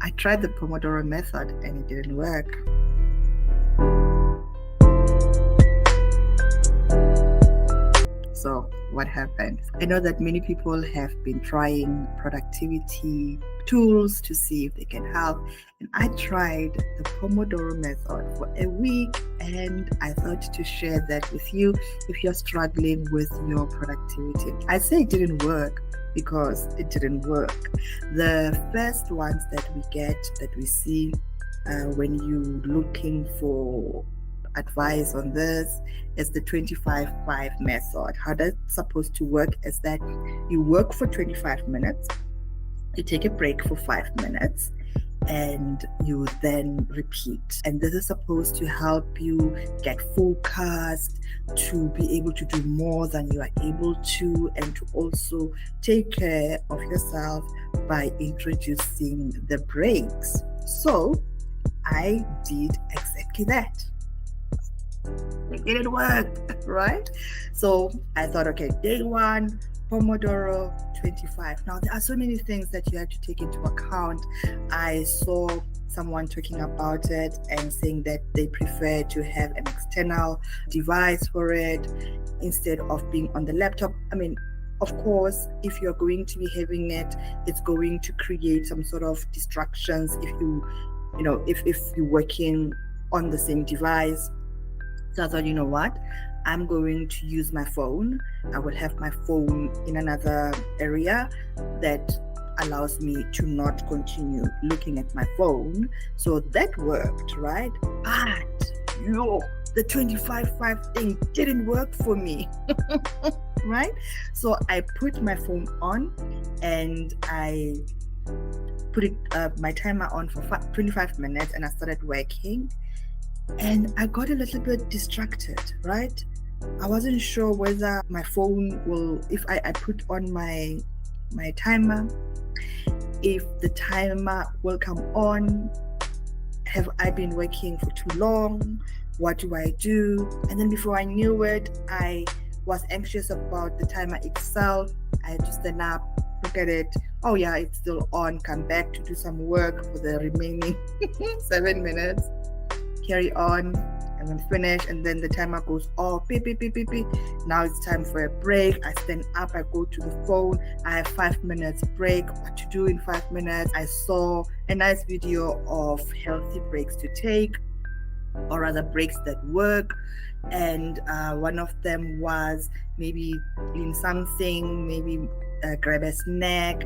I tried the Pomodoro method and it didn't work. So what happened? I know that many people have been trying productivity tools to see if they can help. And I tried the Pomodoro method for a week, and I thought to share that with you if you're struggling with your productivity. I say it didn't work because it didn't work. The first ones that we see when you're looking for advice on this is the 25-5 method. How that's supposed to work is that you work for 25 minutes, you take a break for 5 minutes, and you then repeat. And this is supposed to help you get focused, to be able to do more than you are able to, and to also take care of yourself by introducing the breaks. So I did exactly that. It didn't work, right? So I thought, okay, day one, Pomodoro 25. Now, there are so many things that you have to take into account. I saw someone talking about it and saying that they prefer to have an external device for it instead of being on the laptop. I mean, of course, if you're going to be having it, it's going to create some sort of distractions if you're working on the same device. So I thought, you know what? I'm going to use my phone. I will have my phone in another area that allows me to not continue looking at my phone. So that worked, right? But the 25-5 thing didn't work for me, right? So I put my phone on and I put my timer on for 25 minutes and I started working. And I got a little bit distracted, right? I wasn't sure whether my phone will, if I put on my timer, if the timer will come on. Have I been working for too long? What do I do? And then before I knew it, I was anxious about the timer itself. I had to stand up, look at it. Oh yeah, it's still on. Come back to do some work for the remaining 7 minutes. Carry on and then finish, and then the timer goes off. Beep, beep, beep, beep, beep. Now it's time for a break. I stand up, I go to the phone. I have 5 minutes break. What to do in 5 minutes? I saw a nice video of healthy breaks to take, or rather breaks that work. And one of them was maybe clean something, maybe grab a snack,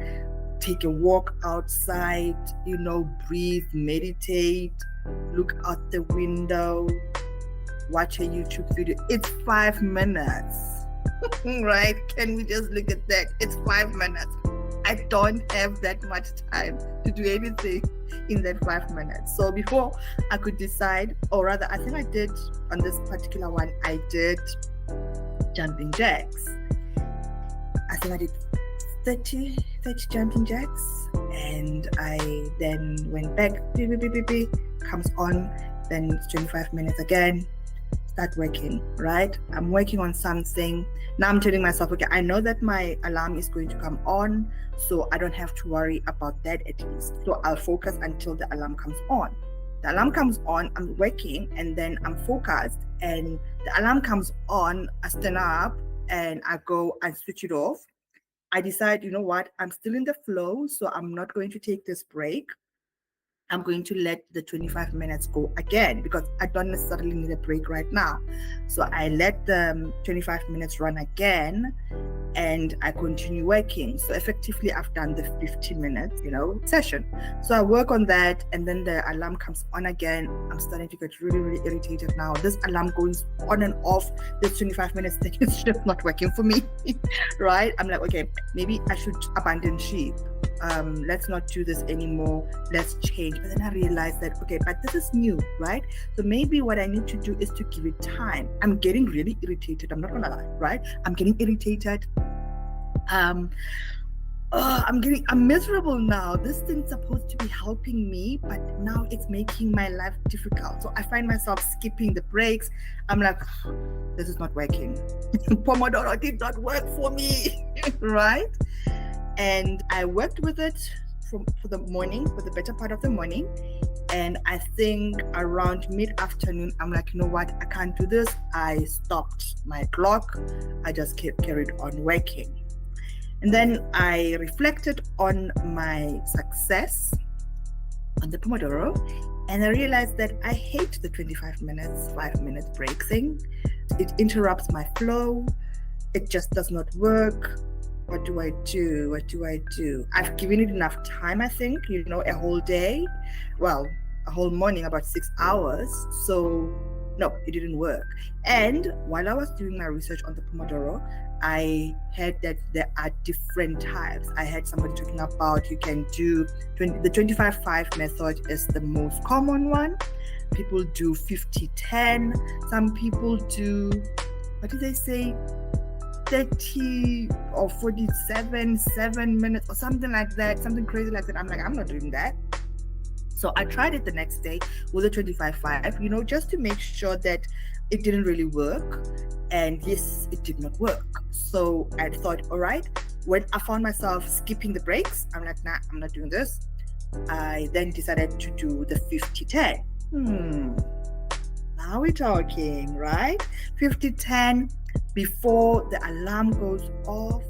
take a walk outside, breathe, meditate, look out the window, watch a YouTube video. It's 5 minutes, right? Can we just look at that? It's 5 minutes. I don't have that much time to do anything in that 5 minutes. So before I could decide, or rather, I think I did on this particular one, I did jumping jacks. I think I did 30 jumping jacks, and I then went back, beep, beep, beep, beep, comes on, then it's 25 minutes again, start working, right? I'm working on something. Now I'm telling myself, okay, I know that my alarm is going to come on, so I don't have to worry about that at least. So I'll focus until the alarm comes on. The alarm comes on, I'm working, and then I'm focused, and the alarm comes on, I stand up, and I go and switch it off. I decide, you know what, I'm still in the flow, so I'm not going to take this break. I'm going to let the 25 minutes go again because I don't necessarily need a break right now. So I let the 25 minutes run again and I continue working. So effectively I've done the 50 minutes, session. So I work on that and then the alarm comes on again. I'm starting to get really, really irritated now. This alarm goes on and off. This 25 minutes thing is just not working for me, right? I'm like, okay, maybe I should abandon ship. Let's not do this anymore, let's change. But then I realized that, okay, but this is new, right? So maybe what I need to do is to give it time. I'm getting really irritated, I'm not gonna lie, right? I'm getting irritated. I'm miserable now. This thing's supposed to be helping me, but now it's making my life difficult. So I find myself skipping the breaks. I'm like, this is not working. Pomodoro did not work for me, right? And I worked with it for the morning, for the better part of the morning. And I think around mid-afternoon, I'm like, you know what? I can't do this. I stopped my clock. I just carried on working. And then I reflected on my success on the Pomodoro, and I realized that I hate the 25 minutes, 5-minute break thing. It interrupts my flow. It just does not work. What do I do? What do I do? I've given it enough time, I think, a whole day. Well, a whole morning, about 6 hours. So no, it didn't work. And while I was doing my research on the Pomodoro, I heard that there are different types. I heard somebody talking about you can do the 25-5 method is the most common one. People do 50-10. Some people do, what did they say? 30 or 47, 7 minutes or something like that, something crazy like that. I'm like, I'm not doing that. So I tried it the next day with a 25-5, just to make sure that it didn't really work. And yes, it did not work. So I thought, all right, when I found myself skipping the breaks, I'm like, nah, I'm not doing this. I then decided to do the 50-10. Now we're talking, right? 50-10, before the alarm goes off,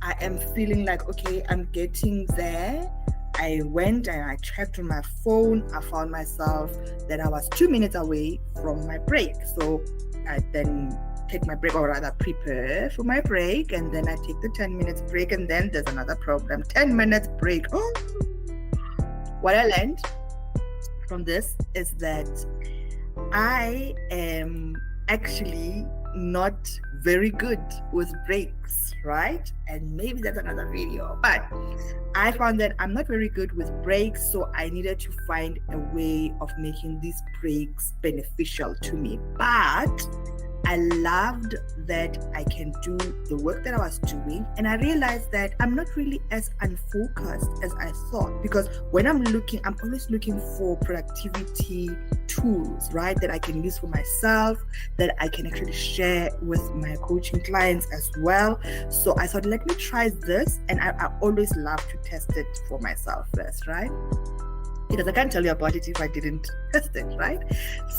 I am feeling like, okay, I'm getting there. I went and I checked on my phone. I found myself that I was 2 minutes away from my break. So I then take my break, or rather prepare for my break, and then I take the 10 minutes break, and then there's another problem. 10 minutes break. Oh. What I learned from this is that I am actually not very good with breaks, right? And maybe that's another video, but I found that I'm not very good with breaks, so I needed to find a way of making these breaks beneficial to me. But I loved that I can do the work that I was doing, and I realized that I'm not really as unfocused as I thought, because when I'm always looking for productivity tools, right, that I can use for myself, that I can actually share with my coaching clients as well. So I thought, let me try this, and I always love to test it for myself first, right? Because I can't tell you about it if I didn't test it, right?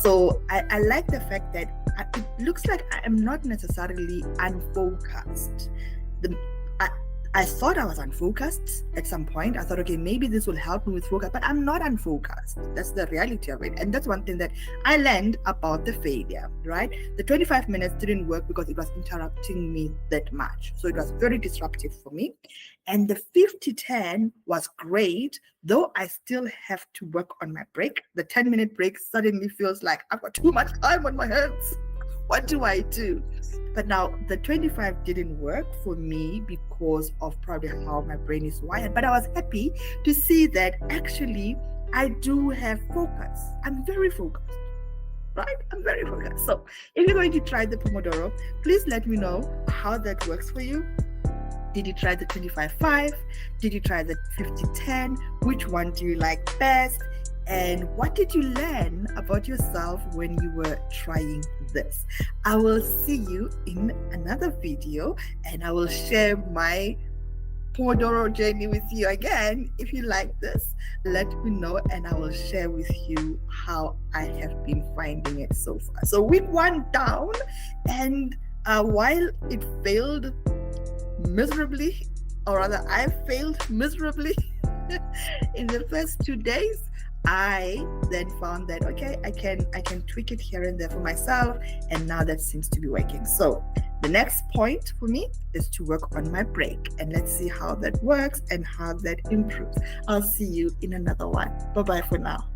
So I like the fact that it looks like I am not necessarily unfocused. I thought I was unfocused at some point. I thought, okay, maybe this will help me with focus, but I'm not unfocused. That's the reality of it. And that's one thing that I learned about the failure, right? The 25 minutes didn't work because it was interrupting me that much. So it was very disruptive for me. And the 50-10 was great, though I still have to work on my break. The 10-minute break suddenly feels like I've got too much time on my hands. What do I do? But now the 25 didn't work for me because of probably how my brain is wired. But I was happy to see that actually I do have focus. I'm very focused, right? I'm very focused. So if you're going to try the Pomodoro, please let me know how that works for you. Did you try the 25-5? Did you try the 50-10? Which one do you like best? And what did you learn about yourself when you were trying this? I will see you in another video, and I will share my Pomodoro journey with you again. If you like this, let me know, and I will share with you how I have been finding it so far. So week 1 down, and while it failed miserably, or rather I failed miserably in the first 2 days, I then found that, okay, I can tweak it here and there for myself, and now that seems to be working. So the next point for me is to work on my break, and let's see how that works and how that improves. I'll see you in another one. Bye-bye for now.